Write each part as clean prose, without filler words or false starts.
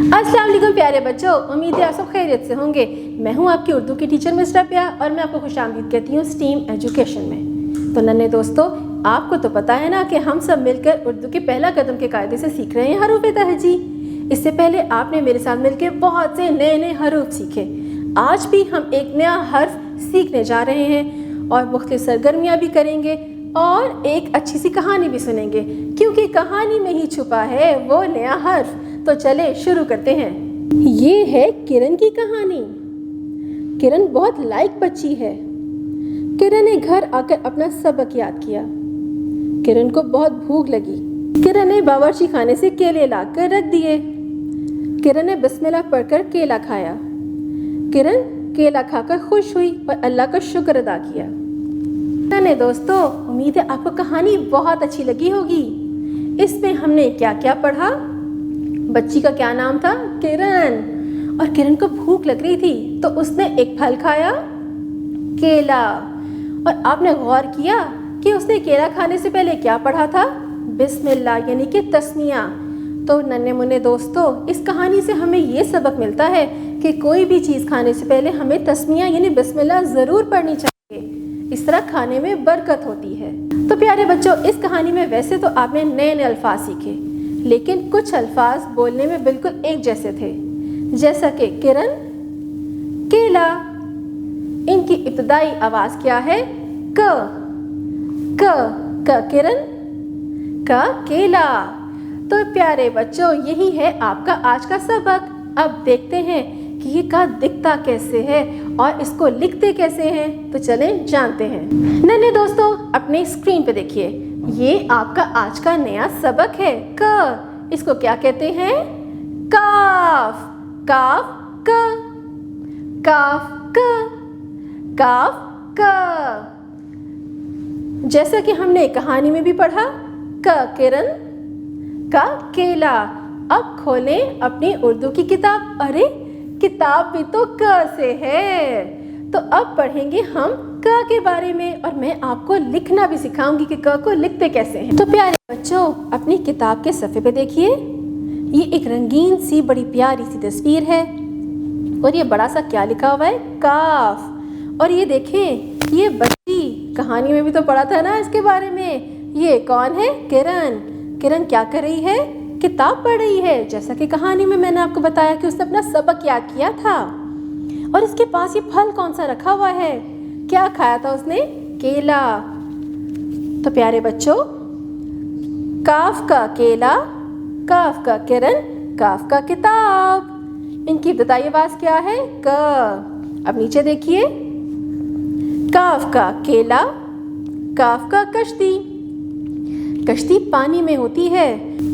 अस्सलाम वालेकुम प्यारे बच्चों, उम्मीद है आप सब खैरियत से होंगे। मैं हूं आपकी उर्दू की टीचर मिस रबिया और मैं आपको खुशामदीद कहती हूं स्टीम एजुकेशन में। तो नन्हे दोस्तों, आपको तो पता है ना कि हम सब मिलकर उर्दू के पहला कदम के कायदे से सीख रहे हैं हरूफ तहजी। इससे पहले आपने मेरे साथ मिलकर बहुत से नए नए हरूफ सीखे। आज भी हम एक नया हर्फ सीखने जा रहे हैं और मुख्तलिफ सरगर्मियाँ भी करेंगे और एक अच्छी सी कहानी भी सुनेंगे, क्योंकि कहानी में ही छुपा है वो नया हर्फ। तो चले शुरू करते हैं। ये है किरण की कहानी। किरण बहुत लायक बच्ची है। किरण ने घर आकर अपना सबक याद किया। किरण को बहुत भूख लगी। किरण ने बावर्ची खाने से केले लाकर रख दिए। किरण ने बिस्मिल्लाह पढ़कर केला खाया। किरण केला खाकर खुश हुई और अल्लाह का शुक्र अदा किया। नन्हे दोस्तों, उम्मीद है आपको कहानी बहुत अच्छी लगी होगी। इसमें हमने क्या क्या पढ़ा? बच्ची का क्या नाम था? किरण। और किरण को भूख लग रही थी तो उसने एक फल खाया, केला। और आपने गौर किया कि उसने केला खाने से पहले क्या पढ़ा था? बिस्मिल्लाह, यानी कि तस्मिया। तो नन्हे मुन्ने दोस्तों, इस कहानी से हमें ये सबक मिलता है कि कोई भी चीज़ खाने से पहले हमें तस्मिया यानी बिस्मिल्लाह ज़रूर पढ़नी चाहिए। इस तरह खाने में बरकत होती है। तो प्यारे बच्चों, इस कहानी में वैसे तो आपने नए नए अल्फाज सीखे, लेकिन कुछ अल्फाज बोलने में बिल्कुल एक जैसे थे, जैसा कि किरण, केला। इनकी इब्तदाई आवाज़ क्या है? क। क किरण, क केला। तो प्यारे बच्चों, यही है आपका आज का सबक। अब देखते हैं कि ये का दिखता कैसे है और इसको लिखते कैसे हैं। तो चलें जानते हैं। नन्हे दोस्तों, अपने स्क्रीन पे देखिए, ये आपका आज का नया सबक है क। इसको क्या कहते हैं? काफ। काफ क, काफ क, काफ क। जैसा कि हमने कहानी में भी पढ़ा, क किरण, का केला। अब खोलें अपनी उर्दू की किताब। अरे, किताब भी तो क से है। तो अब पढ़ेंगे हम क के बारे में और मैं आपको लिखना भी सिखाऊंगी कि क को लिखते कैसे हैं। तो प्यारे बच्चों, अपनी किताब के सफ़े पे देखिए, ये एक रंगीन सी बड़ी प्यारी सी तस्वीर है और ये बड़ा सा क्या लिखा हुआ है? काफ। और ये देखें, ये बच्ची, कहानी में भी तो पढ़ा था ना इसके बारे में। ये कौन है? किरण। किरण क्या कर रही है? किताब पढ़ रही है, जैसा कि कहानी में मैंने आपको बताया कि उसने अपना सबक याद किया था। और इसके पास ये फल कौन सा रखा हुआ है? क्या खाया था उसने? केला। तो प्यारे बच्चों, काफ का केला, काफ का किरण, काफ का किताब। इनकी इब्तिदाई आवाज़ क्या है? क। अब नीचे देखिए, काफ का केला, काफ का कश्ती। कश्ती पानी में होती है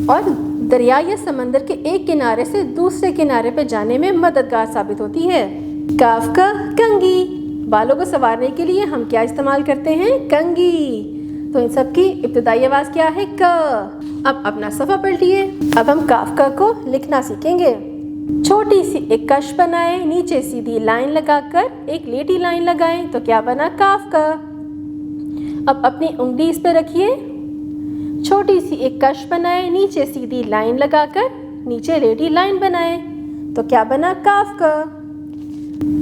और दरिया या समंदर के एक किनारे से दूसरे किनारे पर जाने में मददगार साबित होती है। काफ का कंघी। बालों को संवारने के लिए हम क्या इस्तेमाल करते हैं? कंघी। तो इन सब की इब्तिदाई आवाज़ क्या है? क। अब अपना सफ़ा पलटिए। अब हम काफ का को लिखना सीखेंगे। छोटी सी एक कश बनाएं, नीचे सीधी लाइन लगाकर एक लेटी लाइन लगाएं, तो क्या बना? काफ का। अब अपनी उंगली इस पे रखिए। छोटी सी एक कश बनाएं, नीचे सीधी लाइन लगाकर नीचे लेटी लाइन बनाएं, तो क्या बना? काफ का।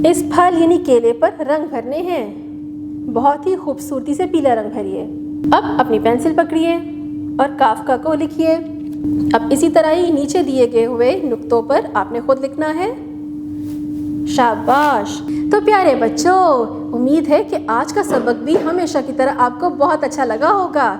इस फल यानी केले पर रंग भरने हैं। बहुत ही खूबसूरती से पीला रंग भरिए। अब अपनी पेंसिल पकड़िए और काफ का को लिखिए। अब इसी तरह ही नीचे दिए गए हुए नुक्तों पर आपने खुद लिखना है। शाबाश। तो प्यारे बच्चों, उम्मीद है कि आज का सबक भी हमेशा की तरह आपको बहुत अच्छा लगा होगा।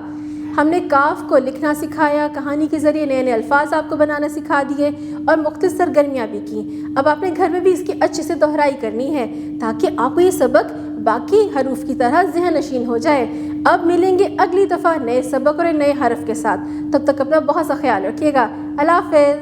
हमने काफ को लिखना सिखाया, कहानी के ज़रिए नए नए अल्फाज आपको बनाना सिखा दिए और मुख्तलिफ सरगर्मियाँ भी की। अब आपने घर में भी इसकी अच्छे से दोहराई करनी है ताकि आपको ये सबक बाकी हरूफ की तरह ज़हन नशीन हो जाए। अब मिलेंगे अगली दफ़ा नए सबक और नए हरफ के साथ। तब तक अपना बहुत सा ख्याल रखिएगा। अल्लाह हाफ़िज़।